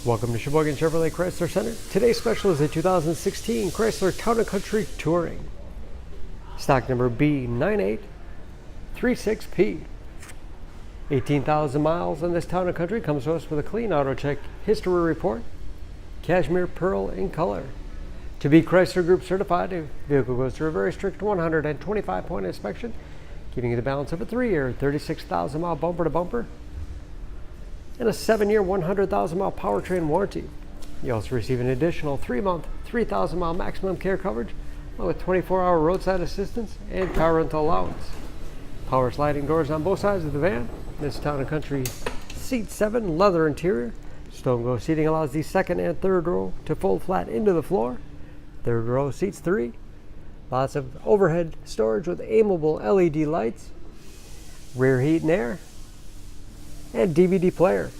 Welcome to Sheboygan Chevrolet Chrysler Center. Today's special is a 2016 Chrysler Town & Country Touring. Stock number B9836P. 18,000 miles on this Town & Country. Comes to us with a clean auto check history report. Cashmere pearl in color. To be Chrysler Group certified, the vehicle goes through a very strict 125-point inspection, giving you the balance of a 3-year, 36,000 mile bumper to bumper, and a 7-year, 100,000 mile powertrain warranty. You also receive an additional 3-month, 3,000 mile maximum care coverage, along with 24-hour roadside assistance and car rental allowance. Power sliding doors on both sides of the van. This Town & Country seat 7, leather interior. Stone Glow seating allows the second and third row to fold flat into the floor. Third row seats 3. Lots of overhead storage with aimable LED lights. Rear heat and air. And DVD player.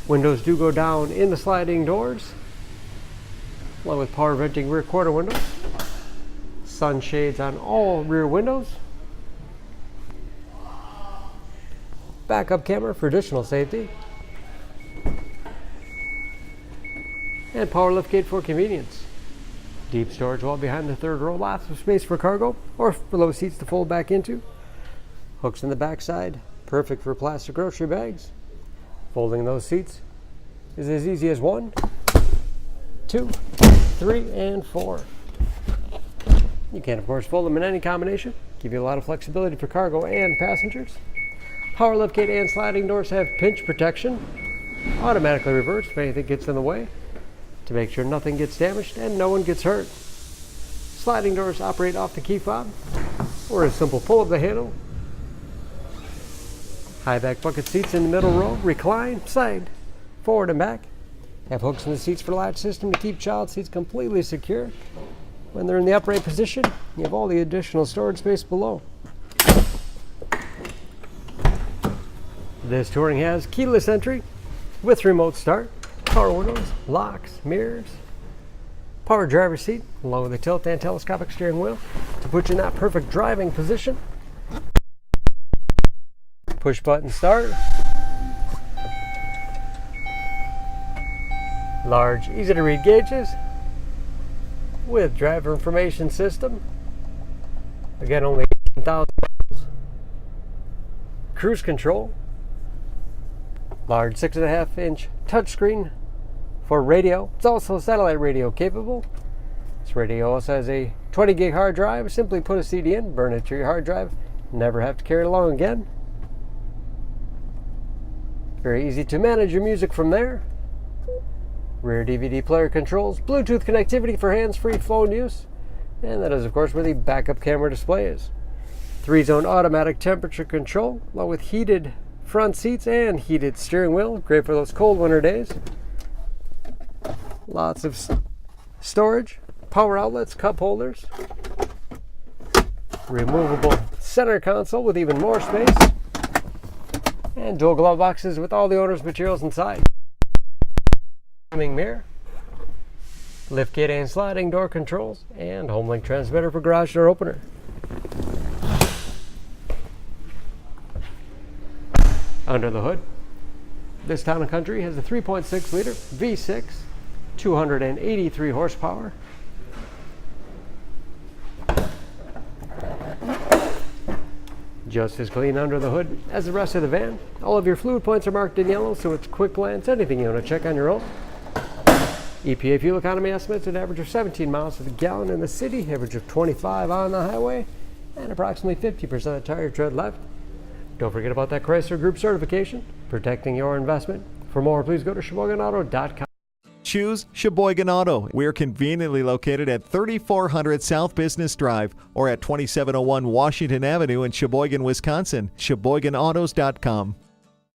Windows do go down in the sliding doors, along with power venting rear quarter windows. Sunshades on all rear windows. Backup camera for additional safety. And power liftgate for convenience. Deep storage wall behind the third row. Lots of space for cargo or for low seats to fold back into. Hooks in the backside. Perfect for plastic grocery bags. Folding those seats is as easy as 1, 2, 3, and 4. You can, of course, fold them in any combination. Give you a lot of flexibility for cargo and passengers. Power liftgate and sliding doors have pinch protection. Automatically reverse if anything gets in the way, to make sure nothing gets damaged and no one gets hurt. Sliding doors operate off the key fob or a simple pull of the handle. High back bucket seats in the middle row, recline, side, forward and back. Have hooks in the seats for latch system to keep child seats completely secure. When they're in the upright position, you have all the additional storage space below. This Touring has keyless entry with remote start, power windows, locks, mirrors, power driver's seat, along with a tilt and telescopic steering wheel to put you in that perfect driving position. Push button start. Large, easy to read gauges with driver information system. Again, only 18,000 miles. Cruise control. Large 6.5-inch touchscreen for radio. It's also satellite radio capable. This radio also has a 20 gig hard drive. Simply put a CD in, burn it to your hard drive, never have to carry it along again. Very easy to manage your music from there. Rear DVD player controls, Bluetooth connectivity for hands-free phone use, and that is of course where the backup camera display is. 3-zone automatic temperature control, along with heated front seats and heated steering wheel, great for those cold winter days. Lots of storage, power outlets, cup holders, removable center console with even more space, and dual glove boxes with all the owner's materials inside. Mirror, liftgate and sliding door controls, and HomeLink transmitter for garage door opener. Under the hood, this Town & Country has a 3.6 liter V6, 283 horsepower. Just as clean under the hood as the rest of the van. All of your fluid points are marked in yellow, so it's quick glance, anything you want to check on your own. EPA fuel economy estimates an average of 17 miles to the gallon in the city, average of 25 on the highway, and approximately 50% of tire tread left. Don't forget about that Chrysler Group certification, protecting your investment. For more, please go to SheboyganAuto.com. Choose Sheboygan Auto. We're conveniently located at 3400 South Business Drive or at 2701 Washington Avenue in Sheboygan, Wisconsin. SheboyganAutos.com.